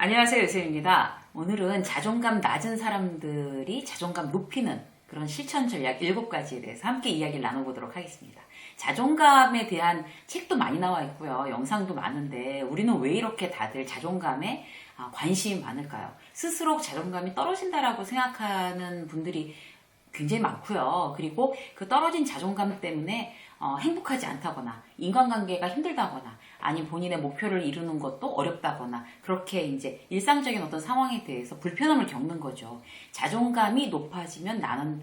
안녕하세요, 요셉입니다. 오늘은 자존감 낮은 사람들이 자존감 높이는 그런 실천 전략 7가지에 대해서 함께 이야기를 나눠보도록 하겠습니다. 자존감에 대한 책도 많이 나와 있고요. 영상도 많은데 우리는 왜 이렇게 다들 자존감에 관심이 많을까요? 스스로 자존감이 떨어진다라고 생각하는 분들이 굉장히 많고요. 그리고 그 떨어진 자존감 때문에 행복하지 않다거나 인간관계가 힘들다거나 아니면 본인의 목표를 이루는 것도 어렵다거나 그렇게 이제 일상적인 어떤 상황에 대해서 불편함을 겪는 거죠. 자존감이 높아지면 나는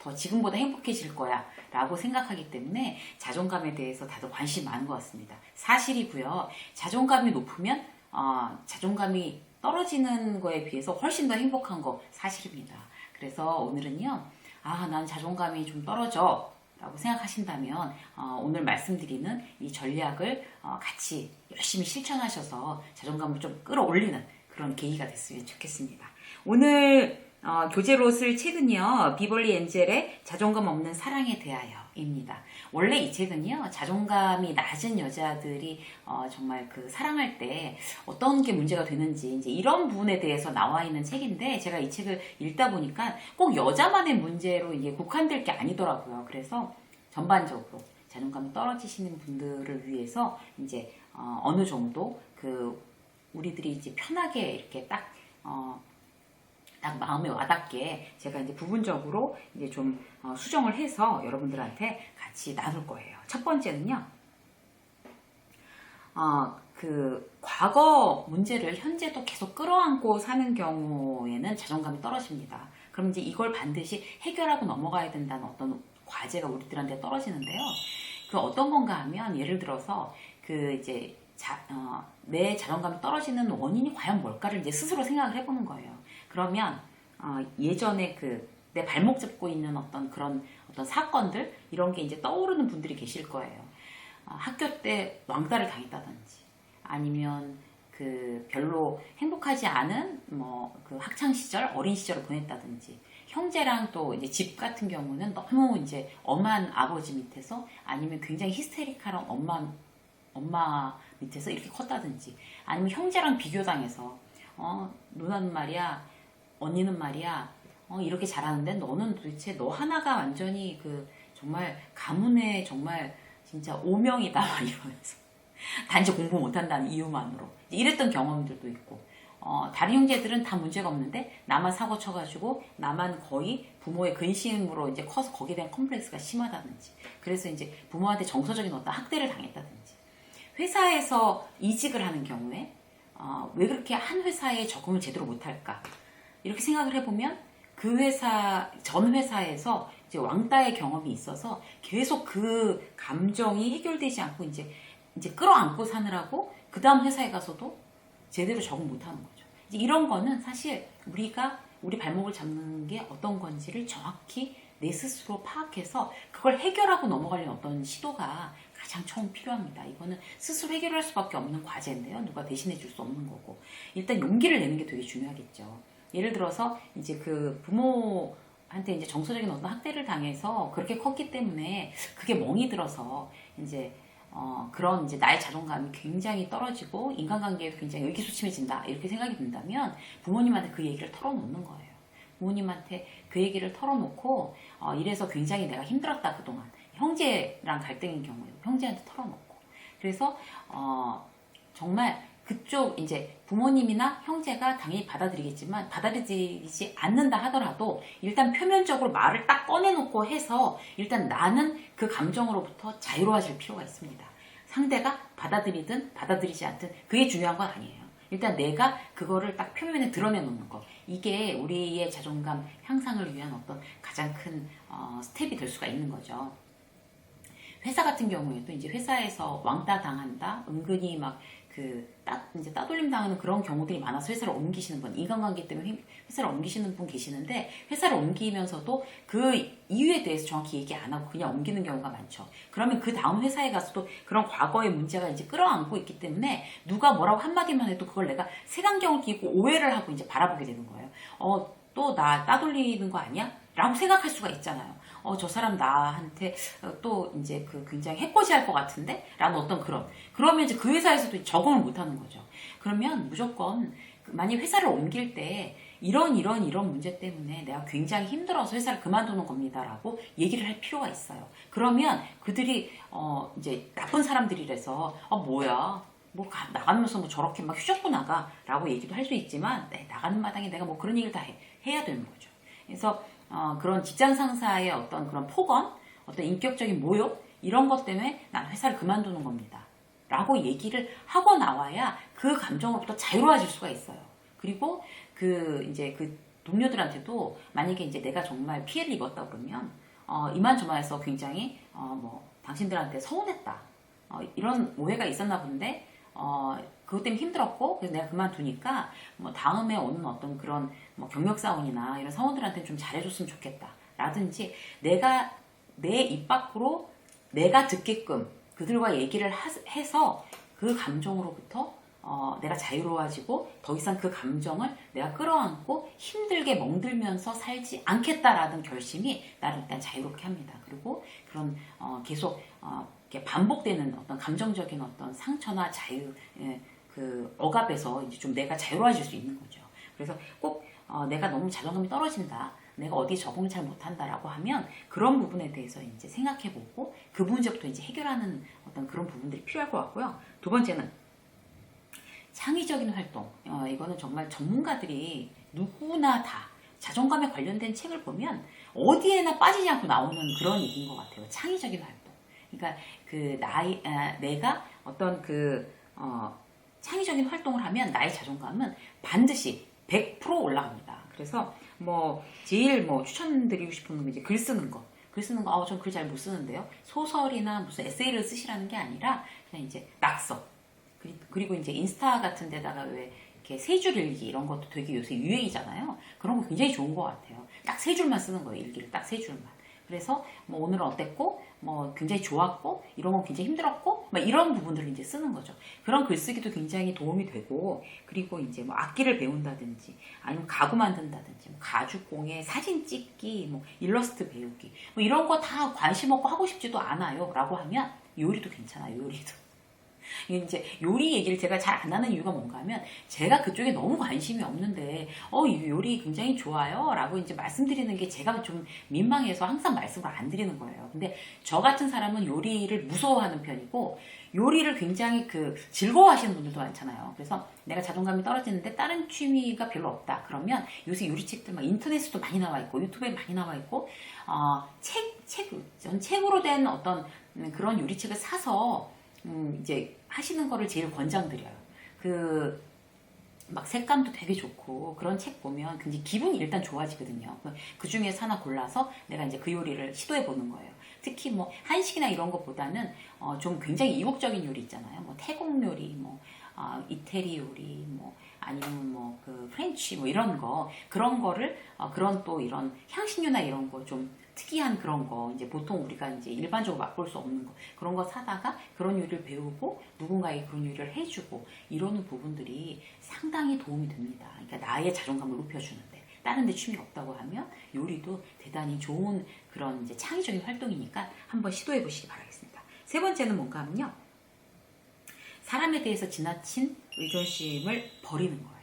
더 지금보다 행복해질 거야 라고 생각하기 때문에 자존감에 대해서 다들 관심이 많은 것 같습니다. 사실이고요. 자존감이 높으면 자존감이 떨어지는 거에 비해서 훨씬 더 행복한 거 사실입니다. 그래서 오늘은요, 난 자존감이 좀 떨어져 라고 생각하신다면 오늘 말씀드리는 이 전략을 같이 열심히 실천하셔서 자존감을 좀 끌어올리는 그런 계기가 됐으면 좋겠습니다. 오늘 교재로 쓸 책은요, 비벌리 엔젤의 자존감 없는 사랑에 대하여입니다. 원래 이 책은요, 자존감이 낮은 여자들이 정말 그 사랑할 때 어떤 게 문제가 되는지 이제 이런 부분에 대해서 나와 있는 책인데, 제가 이 책을 읽다 보니까 꼭 여자만의 문제로 이게 국한될 게 아니더라고요. 그래서 전반적으로 자존감이 떨어지시는 분들을 위해서 이제 어느 정도 우리들이 이제 편하게 이렇게 딱 마음에 와닿게 제가 이제 부분적으로 이제 좀 수정을 해서 여러분들한테 같이 나눌 거예요. 첫 번째는요, 과거 문제를 현재도 계속 끌어안고 사는 경우에는 자존감이 떨어집니다. 그럼 이제 이걸 반드시 해결하고 넘어가야 된다는 어떤 과제가 우리들한테 떨어지는데요. 그 어떤 건가 하면, 예를 들어서 이제 내 자존감이 떨어지는 원인이 과연 뭘까를 이제 스스로 생각을 해보는 거예요. 그러면 예전에 내 발목 잡고 있는 그런 사건들, 이런 게 이제 떠오르는 분들이 계실 거예요. 학교 때 왕따를 당했다든지, 아니면 별로 행복하지 않은 학창 시절, 어린 시절을 보냈다든지, 형제랑 또 이제 집 같은 경우는 너무 이제 엄한 아버지 밑에서, 아니면 굉장히 히스테리컬한 엄마 밑에서 이렇게 컸다든지, 아니면 형제랑 비교당해서 누나는 말이야, 언니는 말이야, 이렇게 잘하는데 너는 도대체 너 하나가 완전히 정말 가문의 정말 진짜 오명이다 이러면서 단지 공부 못한다는 이유만으로 이랬던 경험들도 있고, 다른 형제들은 다 문제가 없는데 나만 사고 쳐가지고 나만 거의 부모의 근심으로 이제 커서 거기에 대한 컴플렉스가 심하다든지, 그래서 이제 부모한테 정서적인 어떤 학대를 당했다든지, 회사에서 이직을 하는 경우에 왜 그렇게 한 회사에 적응을 제대로 못할까, 이렇게 생각을 해보면 전 회사에서 이제 왕따의 경험이 있어서 계속 그 감정이 해결되지 않고 이제 끌어안고 사느라고 그 다음 회사에 가서도 제대로 적응 못하는 거죠. 이제 이런 거는 사실 우리 발목을 잡는 게 어떤 건지를 정확히 내 스스로 파악해서 그걸 해결하고 넘어가려는 어떤 시도가 가장 처음 필요합니다. 이거는 스스로 해결할 수밖에 없는 과제인데요. 누가 대신해 줄 수 없는 거고, 일단 용기를 내는 게 되게 중요하겠죠. 예를 들어서 이제 부모한테 이제 정서적인 어떤 학대를 당해서 그렇게 컸기 때문에 그게 멍이 들어서 이제 그런 이제 나의 자존감이 굉장히 떨어지고 인간관계에도 굉장히 의기소침해진다 이렇게 생각이 든다면 부모님한테 그 얘기를 털어놓는 거예요. 부모님한테 그 얘기를 털어놓고 이래서 굉장히 내가 힘들었다 그동안, 형제랑 갈등인 경우에 형제한테 털어놓고, 그래서 정말 그쪽 이제 부모님이나 형제가 당연히 받아들이겠지만 받아들이지 않는다 하더라도 일단 표면적으로 말을 딱 꺼내놓고 해서 일단 나는 그 감정으로부터 자유로워질 필요가 있습니다. 상대가 받아들이든 받아들이지 않든 그게 중요한 건 아니에요. 일단 내가 그거를 딱 표면에 드러내놓는 거, 이게 우리의 자존감 향상을 위한 어떤 가장 큰 스텝이 될 수가 있는 거죠. 회사 같은 경우에도 이제 회사에서 왕따 당한다, 은근히 이제 따돌림 당하는 그런 경우들이 많아서 회사를 옮기시는 분, 인간관계 때문에 회사를 옮기시는 분 계시는데, 회사를 옮기면서도 그 이유에 대해서 정확히 얘기 안 하고 그냥 옮기는 경우가 많죠. 그러면 그 다음 회사에 가서도 그런 과거의 문제가 이제 끌어안고 있기 때문에 누가 뭐라고 한마디만 해도 그걸 내가 색안경을 끼고 오해를 하고 이제 바라보게 되는 거예요. 또 나 따돌리는 거 아니야? 라고 생각할 수가 있잖아요. 저 사람 나한테 또 이제 굉장히 해코지할 것 같은데? 라는 어떤 그러면 이제 그 회사에서도 적응을 못 하는 거죠. 그러면 무조건 만약 회사를 옮길 때 이런 문제 때문에 내가 굉장히 힘들어서 회사를 그만두는 겁니다라고 얘기를 할 필요가 있어요. 그러면 그들이 이제 나쁜 사람들이라서 뭐야 뭐 나가면서 뭐 저렇게 막 휴적도 나가라고 얘기도 할 수 있지만 나가는 마당에 내가 뭐 그런 얘기를 다 해야 되는 거죠. 그래서 그런 직장 상사의 어떤 그런 폭언, 어떤 인격적인 모욕 이런 것 때문에 난 회사를 그만두는 겁니다. 라고 얘기를 하고 나와야 그 감정으로부터 자유로워질 수가 있어요. 그리고 이제 그 동료들한테도 만약에 이제 내가 정말 피해를 입었다 그러면 이만저만해서 굉장히 뭐 당신들한테 서운했다. 이런 오해가 있었나 본데 그것 때문에 힘들었고 그래서 내가 그만두니까 뭐 다음에 오는 어떤 그런 뭐 경력 사원이나 이런 사원들한테 좀 잘해줬으면 좋겠다. 라든지 내가 내 입 밖으로 내가 듣게끔 그들과 얘기를 해서 그 감정으로부터 내가 자유로워지고 더 이상 그 감정을 내가 끌어안고 힘들게 멍들면서 살지 않겠다라는 결심이 나를 일단 자유롭게 합니다. 그리고 그런 계속 이렇게 반복되는 어떤 감정적인 어떤 상처나 그 억압에서 이제 좀 내가 자유로워질 수 있는 거죠. 그래서 꼭 내가 너무 자존감이 떨어진다. 내가 어디 적응을 잘 못한다라고 하면 그런 부분에 대해서 이제 생각해보고 그 문제부터 이제 해결하는 어떤 그런 부분들이 필요할 것 같고요. 두 번째는 창의적인 활동. 이거는 정말 전문가들이 누구나 다 자존감에 관련된 책을 보면 어디에나 빠지지 않고 나오는 그런 얘기인 것 같아요. 창의적인 활동. 그러니까 내가 어떤 창의적인 활동을 하면 나의 자존감은 반드시 100% 올라갑니다. 그래서 제일 추천드리고 싶은 건 이제 글 쓰는 거. 전 글 잘 못 쓰는데요. 소설이나 무슨 에세이를 쓰시라는 게 아니라 그냥 이제 낙서. 그리고 이제 인스타 같은 데다가 왜 이렇게 세 줄 일기 이런 것도 되게 요새 유행이잖아요. 그런 거 굉장히 좋은 것 같아요. 딱 세 줄만 쓰는 거예요. 일기를 딱 세 줄만. 그래서 오늘은 어땠고, 굉장히 좋았고, 이런 건 굉장히 힘들었고, 이런 부분들을 이제 쓰는 거죠. 그런 글쓰기도 굉장히 도움이 되고, 그리고 이제 악기를 배운다든지, 아니면 가구 만든다든지, 가죽공예, 사진 찍기, 일러스트 배우기, 이런 거 다 관심 없고 하고 싶지도 않아요. 라고 하면 요리도 괜찮아요. 요리도. 이제 요리 얘기를 제가 잘 안 하는 이유가 뭔가 하면 제가 그쪽에 너무 관심이 없는데 이 요리 굉장히 좋아요 라고 이제 말씀드리는 게 제가 좀 민망해서 항상 말씀을 안 드리는 거예요. 근데 저 같은 사람은 요리를 무서워하는 편이고 요리를 굉장히 즐거워하시는 분들도 많잖아요. 그래서 내가 자존감이 떨어지는데 다른 취미가 별로 없다. 그러면 요새 요리책들 인터넷에도 많이 나와 있고 유튜브에 많이 나와 있고 전 책으로 된 어떤 그런 요리책을 사서 이제 하시는 거를 제일 권장드려요. 색감도 되게 좋고 그런 책 보면 굉장히 기분이 일단 좋아지거든요. 그 중에서 하나 골라서 내가 이제 그 요리를 시도해 보는 거예요. 특히 한식이나 이런 것보다는 좀 굉장히 이국적인 요리 있잖아요. 태국 요리, 이태리 요리, 아니면 프렌치 이런 거 그런 거를 그런 또 이런 향신료나 이런 거 좀 특이한 그런 거 이제 보통 우리가 이제 일반적으로 맛볼 수 없는 거 그런 거 사다가 그런 요리를 배우고 누군가에게 그런 요리를 해주고 이러는 부분들이 상당히 도움이 됩니다. 그러니까 나의 자존감을 높여주는데 다른 데 취미가 없다고 하면 요리도 대단히 좋은 그런 이제 창의적인 활동이니까 한번 시도해 보시기 바라겠습니다. 세 번째는 뭔가 하면요. 사람에 대해서 지나친 의존심을 버리는 거예요.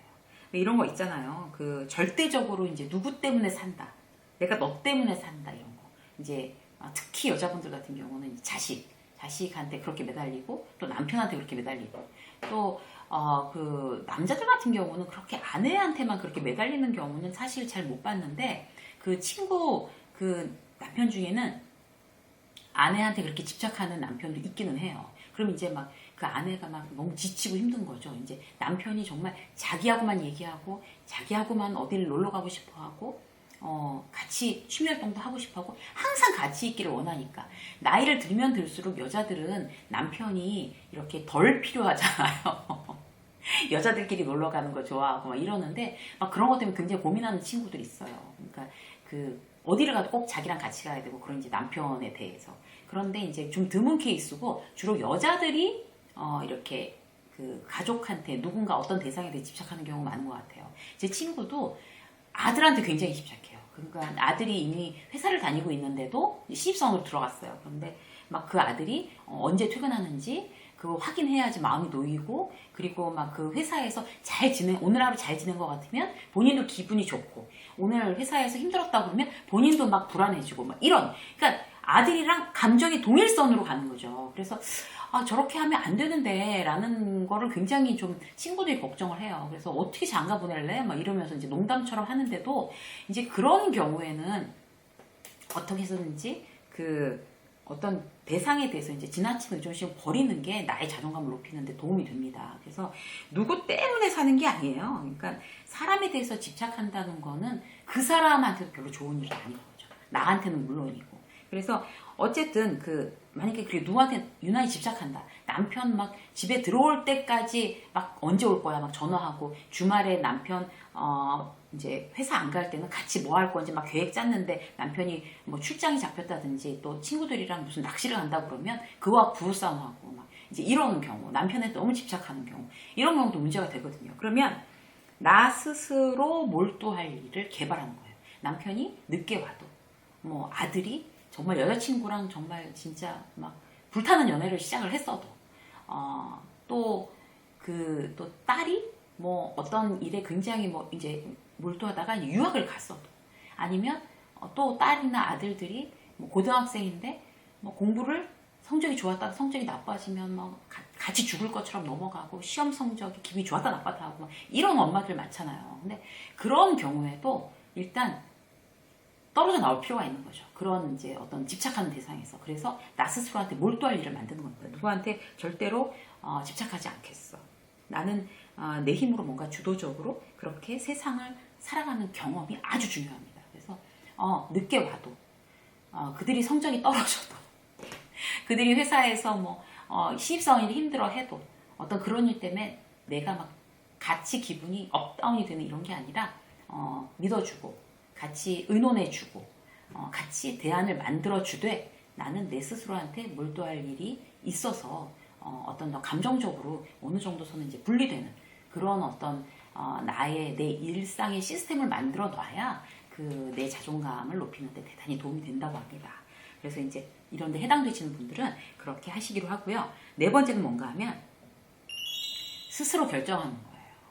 이런 거 있잖아요. 절대적으로 이제 누구 때문에 산다. 내가 너 때문에 산다 이런 거. 이제 특히 여자분들 같은 경우는 자식한테 그렇게 매달리고 또 남편한테 그렇게 매달리고 또 남자들 같은 경우는 그렇게 아내한테만 그렇게 매달리는 경우는 사실 잘 못 봤는데 친구 남편 중에는 아내한테 그렇게 집착하는 남편도 있기는 해요. 그럼 이제 그 아내가 너무 지치고 힘든 거죠. 이제 남편이 정말 자기하고만 얘기하고 자기하고만 어디를 놀러 가고 싶어 하고 같이 취미 활동도 하고 싶어 하고 항상 같이 있기를 원하니까 나이를 들면 들수록 여자들은 남편이 이렇게 덜 필요하잖아요. 여자들끼리 놀러 가는 거 좋아하고 이러는데 그런 것 때문에 굉장히 고민하는 친구들이 있어요. 그러니까 어디를 가도 꼭 자기랑 같이 가야 되고 그런 이제 남편에 대해서. 그런데 이제 좀 드문 케이스고 주로 여자들이 이렇게 가족한테 누군가 어떤 대상에 대해 집착하는 경우가 많은 것 같아요. 제 친구도 아들한테 굉장히 집착해요. 그러니까 아들이 이미 회사를 다니고 있는데도 신입사원으로 들어갔어요. 그런데 그 아들이 언제 퇴근하는지 그거 확인해야지 마음이 놓이고, 그리고 막 그 회사에서 오늘 하루 잘 지낸 것 같으면 본인도 기분이 좋고, 오늘 회사에서 힘들었다고 그러면 본인도 막 불안해지고, 막 이런. 그러니까 아들이랑 감정이 동일선으로 가는 거죠. 그래서 저렇게 하면 안 되는데 라는 거를 굉장히 좀 친구들이 걱정을 해요. 그래서 어떻게 장가 보낼래? 막 이러면서 이제 농담처럼 하는데도 이제 그런 경우에는 어떻게 해서든지 그 어떤 대상에 대해서 이제 지나친 의존심을 버리는 게 나의 자존감을 높이는 데 도움이 됩니다. 그래서 누구 때문에 사는 게 아니에요. 그러니까 사람에 대해서 집착한다는 거는 그 사람한테도 별로 좋은 일이 아닌 거죠. 나한테는 물론이고. 그래서 어쨌든 만약에 그게 누구한테 유난히 집착한다. 남편 막 집에 들어올 때까지 막 언제 올 거야 막 전화하고, 주말에 남편 이제 회사 안 갈 때는 같이 뭐 할 건지 막 계획 짰는데 남편이 뭐 출장이 잡혔다든지 또 친구들이랑 무슨 낚시를 간다고 그러면 그와 부부싸움하고 막 이제 이러는 경우, 남편에 너무 집착하는 경우, 이런 경우도 문제가 되거든요. 그러면 나 스스로 몰두할 일을 개발하는 거예요. 남편이 늦게 와도, 뭐 아들이 정말 여자친구랑 정말 진짜 막 불타는 연애를 시작을 했어도, 또 딸이 뭐 어떤 일에 굉장히 뭐 이제 몰두하다가 유학을 갔어도, 아니면 또 딸이나 아들들이 뭐 고등학생인데 뭐 공부를 성적이 좋았다가 성적이 나빠지면 뭐 같이 죽을 것처럼 넘어가고, 시험 성적이 기분이 좋았다 나빴다 하고 막 이런 엄마들 많잖아요. 근데 그런 경우에도 일단 떨어져 나올 필요가 있는 거죠. 그런 이제 어떤 집착하는 대상에서. 그래서 나 스스로한테 몰두할 일을 만드는 겁니다. 누구한테 절대로 집착하지 않겠어. 나는 내 힘으로 뭔가 주도적으로 그렇게 세상을 살아가는 경험이 아주 중요합니다. 그래서 늦게 와도, 그들이 성적이 떨어져도, 그들이 회사에서 뭐 신입사원이 힘들어 해도, 어떤 그런 일 때문에 내가 막 같이 기분이 업다운이 되는 이런 게 아니라 믿어주고, 같이 의논해주고, 같이 대안을 만들어주되, 나는 내 스스로한테 몰두할 일이 있어서 어떤 감정적으로 어느 정도 선은 이제 분리되는 그런 어떤 내 일상의 시스템을 만들어 놔야 내 자존감을 높이는 데 대단히 도움이 된다고 합니다. 그래서 이제 이런 데 해당되시는 분들은 그렇게 하시기로 하고요. 네 번째는 뭔가 하면 스스로 결정하는 거예요.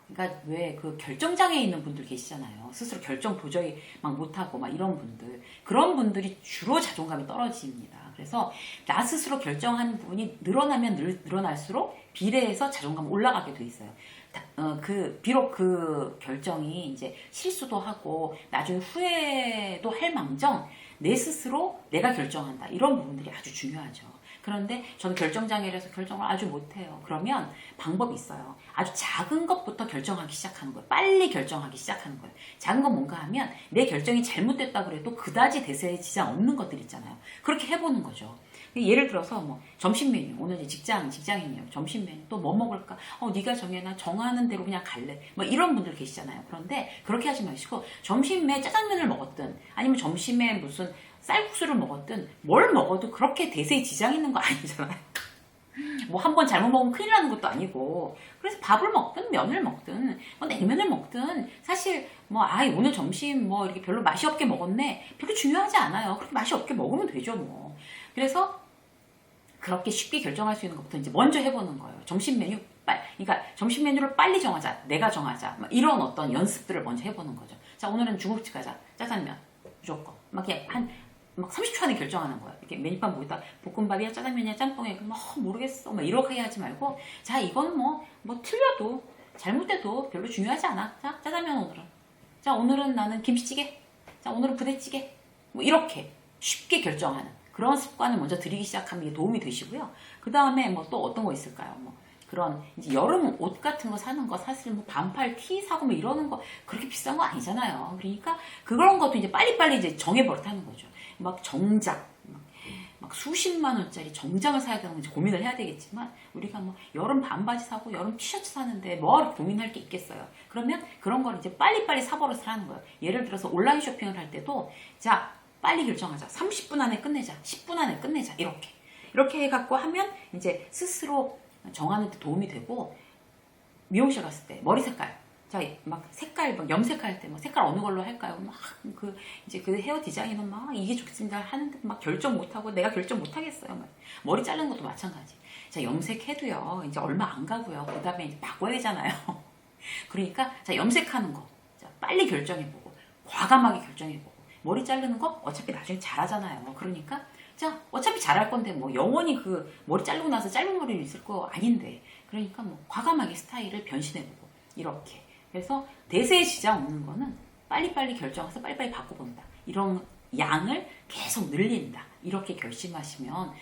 그러니까 왜 결정장애에 있는 분들 계시잖아요. 스스로 결정 도저히 막 못하고 막 이런 분들. 그런 분들이 주로 자존감이 떨어집니다. 그래서 나 스스로 결정하는 부분이 늘어나면 늘어날수록 비례해서 자존감 올라가게 돼 있어요. 비록 그 결정이 이제 실수도 하고 나중에 후회도 할 망정, 내 스스로 내가 결정한다. 이런 부분들이 아주 중요하죠. 그런데 저는 결정장애라서 결정을 아주 못해요. 그러면 방법이 있어요. 아주 작은 것부터 결정하기 시작하는 거예요. 빨리 결정하기 시작하는 거예요. 작은 건 뭔가 하면 내 결정이 잘못됐다고 해도 그다지 대세에 지장 없는 것들 있잖아요. 그렇게 해보는 거죠. 예를 들어서 뭐 점심 메뉴, 오늘 이제 직장인이에요. 점심 메뉴 또 뭐 먹을까? 네가 정해놔. 정하는 대로 그냥 갈래. 뭐 이런 분들 계시잖아요. 그런데 그렇게 하지 마시고 점심에 짜장면을 먹었든 아니면 점심에 무슨 쌀국수를 먹었든 뭘 먹어도 그렇게 대세에 지장 있는 거 아니잖아요. 뭐 한 번 잘못 먹으면 큰일 나는 것도 아니고, 그래서 밥을 먹든 면을 먹든 뭐 냉면을 먹든 사실 뭐 오늘 점심 뭐 이렇게 별로 맛이 없게 먹었네 별로 중요하지 않아요. 그렇게 맛이 없게 먹으면 되죠 뭐. 그래서 그렇게 쉽게 결정할 수 있는 것부터 이제 먼저 해보는 거예요. 점심 메뉴 그러니까 점심 메뉴를 빨리 정하자, 내가 정하자, 막 이런 어떤 연습들을 먼저 해보는 거죠. 자, 오늘은 중국집 가자, 짜장면 무조건 막 그냥 막 30초 안에 결정하는 거야. 이렇게 메뉴판 보기다 볶음밥이야, 짜장면이야, 짬뽕이야, 모르겠어. 막 이렇게 하지 말고, 자, 이건 뭐 틀려도 잘못돼도 별로 중요하지 않아. 자, 짜장면 오늘은. 자, 오늘은 나는 김치찌개. 자, 오늘은 부대찌개. 뭐 이렇게 쉽게 결정하는 그런 습관을 먼저 들이기 시작하면 이게 도움이 되시고요. 그 다음에 뭐 또 어떤 거 있을까요? 뭐 그런 이제 여름 옷 같은 거 사는 거, 사실 뭐 반팔 티 사고 뭐 이러는 거 그렇게 비싼 거 아니잖아요. 그러니까 그런 것도 이제 빨리빨리 이제 정해버렸다는 거죠. 막 정장, 막 수십만 원짜리 정장을 사야 되는 건지 고민을 해야 되겠지만, 우리가 뭐 여름 반바지 사고 여름 티셔츠 사는데 뭐 고민할 게 있겠어요. 그러면 그런 걸 이제 빨리빨리 사버릇을 하는 거예요. 예를 들어서 온라인 쇼핑을 할 때도, 자, 빨리 결정하자. 30분 안에 끝내자. 10분 안에 끝내자. 이렇게 해갖고 하면 이제 스스로 정하는 데 도움이 되고, 미용실 갔을 때 머리 색깔 자, 막 색깔, 막 염색할 때, 막 색깔 어느 걸로 할까요? 막, 이제 그 헤어 디자이너 막, 이게 좋습니다. 하는데 막 결정 못하고, 내가 결정 못하겠어요. 막. 머리 자르는 것도 마찬가지. 자, 염색해도요, 이제 얼마 안 가고요. 그 다음에 이제 바꿔야 되잖아요. 그러니까, 자, 염색하는 거. 자, 빨리 결정해보고, 과감하게 결정해보고, 머리 자르는 거 어차피 나중에 잘하잖아요. 그러니까, 자, 어차피 잘할 건데, 뭐, 영원히 그 머리 자르고 나서 짧은 머리를 있을 거 아닌데, 그러니까 뭐, 과감하게 스타일을 변신해보고, 이렇게. 그래서 대세에 지장 없는 거는 빨리빨리 결정해서 빨리빨리 바꿔본다. 이런 양을 계속 늘린다. 이렇게 결심하시면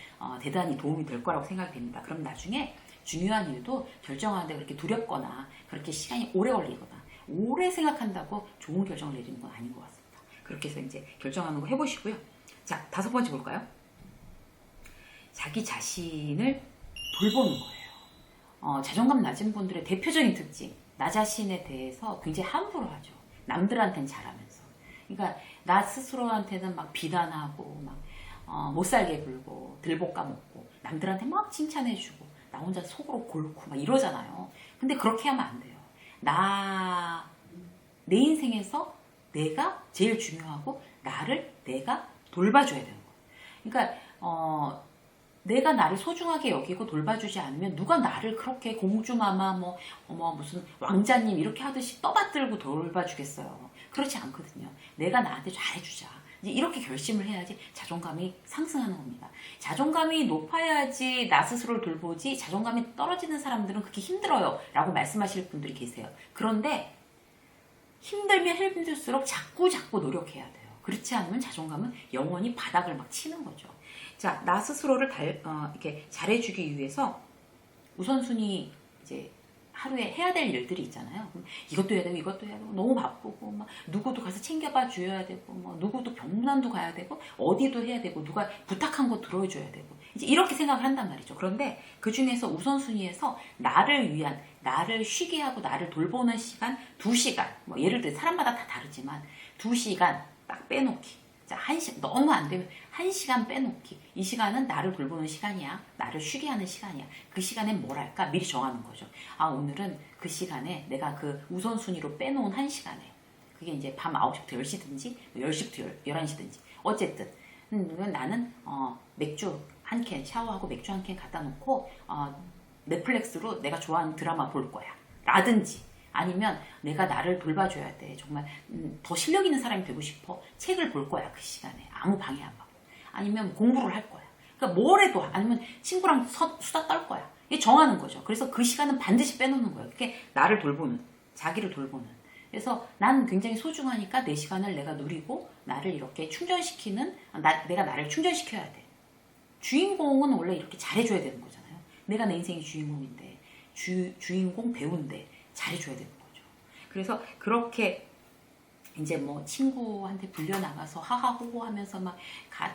대단히 도움이 될 거라고 생각이 됩니다. 그럼 나중에 중요한 일도 결정하는데 그렇게 두렵거나 그렇게 시간이 오래 걸리거나 오래 생각한다고 좋은 결정을 내리는 건 아닌 것 같습니다. 그렇게 해서 이제 결정하는 거 해보시고요. 자, 5번째 볼까요? 자기 자신을 돌보는 거예요. 자존감 낮은 분들의 대표적인 특징. 나 자신에 대해서 굉장히 함부로 하죠. 남들한테는 잘하면서. 그러니까 나 스스로한테는 막 비난하고 막 못살게 굴고 들볶아 먹고 남들한테 막 칭찬해주고 나 혼자 속으로 골고 막 이러잖아요. 근데 그렇게 하면 안 돼요. 내 인생에서 내가 제일 중요하고 나를 내가 돌봐줘야 되는 거예요. 그러니까 내가 나를 소중하게 여기고 돌봐주지 않으면 누가 나를 그렇게 공주마마 무슨 왕자님 이렇게 하듯이 떠받들고 돌봐주겠어요. 그렇지 않거든요. 내가 나한테 잘해주자. 이제 이렇게 결심을 해야지 자존감이 상승하는 겁니다. 자존감이 높아야지 나 스스로를 돌보지 자존감이 떨어지는 사람들은 그렇게 힘들어요 라고 말씀하실 분들이 계세요. 그런데 힘들면 힘들수록 자꾸 노력해야 돼요. 그렇지 않으면 자존감은 영원히 바닥을 막 치는 거죠. 자, 나 스스로를 이렇게 잘해주기 위해서 우선순위 이제 하루에 해야 될 일들이 있잖아요. 이것도 해야 되고 이것도 해야 되고 너무 바쁘고 막 누구도 가서 챙겨봐 줘야 되고 뭐 누구도 병문안도 가야 되고 어디도 해야 되고 누가 부탁한 거 들어줘야 되고 이제 이렇게 생각을 한단 말이죠. 그런데 그 중에서 우선순위에서 나를 위한 나를 쉬게 하고 나를 돌보는 시간 2시간 뭐 예를 들어 사람마다 다 다르지만 2시간 딱 빼놓기. 자, 너무 안 되면 1시간 빼놓기. 이 시간은 나를 돌보는 시간이야. 나를 쉬게 하는 시간이야. 그 시간엔 뭘 할까? 미리 정하는 거죠. 아, 오늘은 그 시간에 내가 그 우선순위로 빼놓은 1시간에 그게 이제 밤 9시부터 10시든지 10시부터 11시든지 어쨌든 나는 맥주 한 캔 샤워하고 맥주 한 캔 갖다 놓고 넷플릭스로 내가 좋아하는 드라마 볼 거야. 라든지 아니면 내가 나를 돌봐줘야 돼. 정말 더 실력 있는 사람이 되고 싶어. 책을 볼 거야. 그 시간에. 아무 방해 안 받고. 아니면 공부를 할 거야. 그러니까 뭘 해도 아니면 친구랑 수다 떨 거야. 이게 정하는 거죠. 그래서 그 시간은 반드시 빼놓는 거예요. 그게 나를 돌보는, 자기를 돌보는. 그래서 난 굉장히 소중하니까 내 시간을 내가 누리고 나를 이렇게 충전시키는, 내가 나를 충전시켜야 돼. 주인공은 원래 이렇게 잘해줘야 되는 거잖아요. 내가 내 인생의 주인공인데, 주인공 배우인데, 잘해줘야 되는 거죠. 그래서 그렇게 이제 뭐 친구한테 불려나가서 하하호호 하면서 막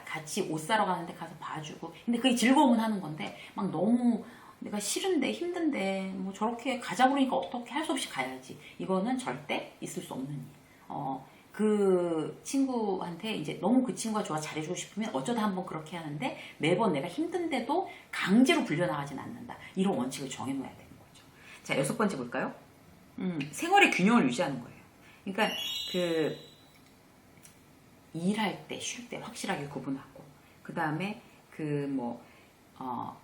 같이 옷 사러 가는데 가서 봐주고 근데 그게 즐거움은 하는 건데 막 너무 내가 싫은데 힘든데 뭐 저렇게 가자 그러니까 어떻게 할 수 없이 가야지. 이거는 절대 있을 수 없는 일. 그 친구한테 이제 너무 그 친구가 좋아 잘해주고 싶으면 어쩌다 한번 그렇게 하는데 매번 내가 힘든데도 강제로 불려나가진 않는다. 이런 원칙을 정해놓아야 되는 거죠. 자, 6번째 볼까요? 생활의 균형을 유지하는 거예요. 그러니까 그 일할 때, 쉴 때 확실하게 구분하고 그 다음에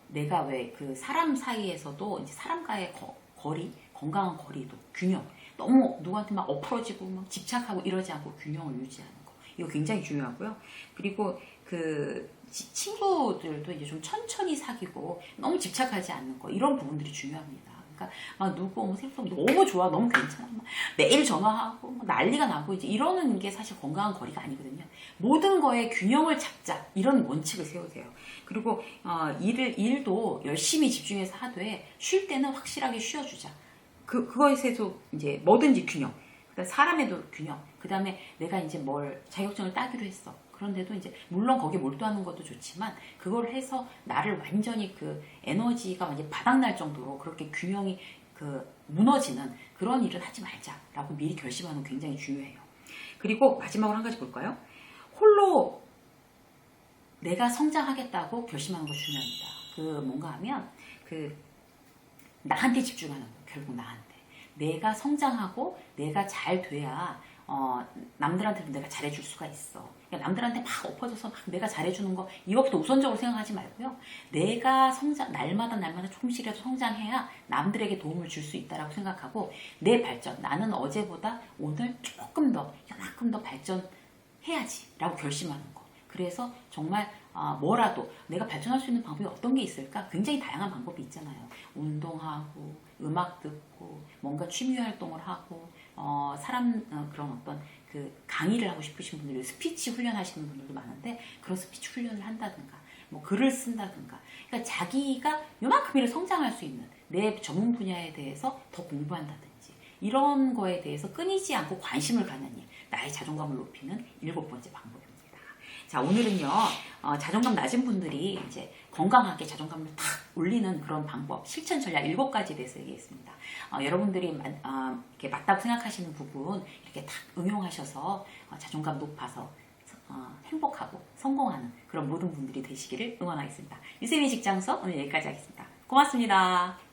내가 왜 그 사람 사이에서도 이제 사람과의 거리, 건강한 거리도 균형. 너무 누구한테 막 엎어지고 막 집착하고 이러지 않고 균형을 유지하는 거. 이거 굉장히 중요하고요. 그리고 그 친구들도 이제 좀 천천히 사귀고 너무 집착하지 않는 거. 이런 부분들이 중요합니다. 그러니까 막 누구 생각 너무 좋아, 너무 괜찮아, 매일 전화하고 난리가 나고 이제 이러는 게 사실 건강한 거리가 아니거든요. 모든 거에 균형을 잡자 이런 원칙을 세우세요. 그리고 일도 열심히 집중해서 하되 쉴 때는 확실하게 쉬어주자. 그거에서도 이제 뭐든지 균형. 그다음 사람에도 균형. 그 다음에 내가 이제 자격증을 따기로 했어. 그런데도 이제 물론 거기에 몰두하는 것도 좋지만 그걸 해서 나를 완전히 그 에너지가 완전히 바닥날 정도로 그렇게 균형이 무너지는 그런 일은 하지 말자라고 미리 결심하는 게 굉장히 중요해요. 그리고 마지막으로 한 가지 볼까요? 홀로 내가 성장하겠다고 결심하는 거 중요합니다. 뭔가 하면 나한테 집중하는 거. 결국 나한테. 내가 성장하고 내가 잘 돼야 남들한테도 내가 잘해줄 수가 있어. 그러니까 남들한테 막 엎어져서 막 내가 잘해주는 거 이것부터 우선적으로 생각하지 말고요. 내가 날마다 조금씩이라도 성장해야 남들에게 도움을 줄 수 있다라고 생각하고 내 발전, 나는 어제보다 오늘 조금 더, 요만큼 더 발전해야지라고 결심하는 거. 그래서 정말 뭐라도 내가 발전할 수 있는 방법이 어떤 게 있을까? 굉장히 다양한 방법이 있잖아요. 운동하고 음악 듣고 뭔가 취미 활동을 하고 그런 어떤 그 강의를 하고 싶으신 분들이 스피치 훈련하시는 분들도 많은데 그런 스피치 훈련을 한다든가 뭐 글을 쓴다든가 그러니까 자기가 요만큼이라도 성장할 수 있는 내 전문 분야에 대해서 더 공부한다든지 이런 거에 대해서 끊이지 않고 관심을 갖는 일, 나의 자존감을 높이는 7번째 방법입니다. 자, 오늘은요, 자존감 낮은 분들이 이제 건강하게 자존감을 탁 올리는 그런 방법, 실천 전략 7가지에 대해서 얘기했습니다. 여러분들이 이렇게 맞다고 생각하시는 부분 이렇게 탁 응용하셔서 자존감 높아서 행복하고 성공하는 그런 모든 분들이 되시기를 응원하겠습니다. 유세민 직장서 오늘 여기까지 하겠습니다. 고맙습니다.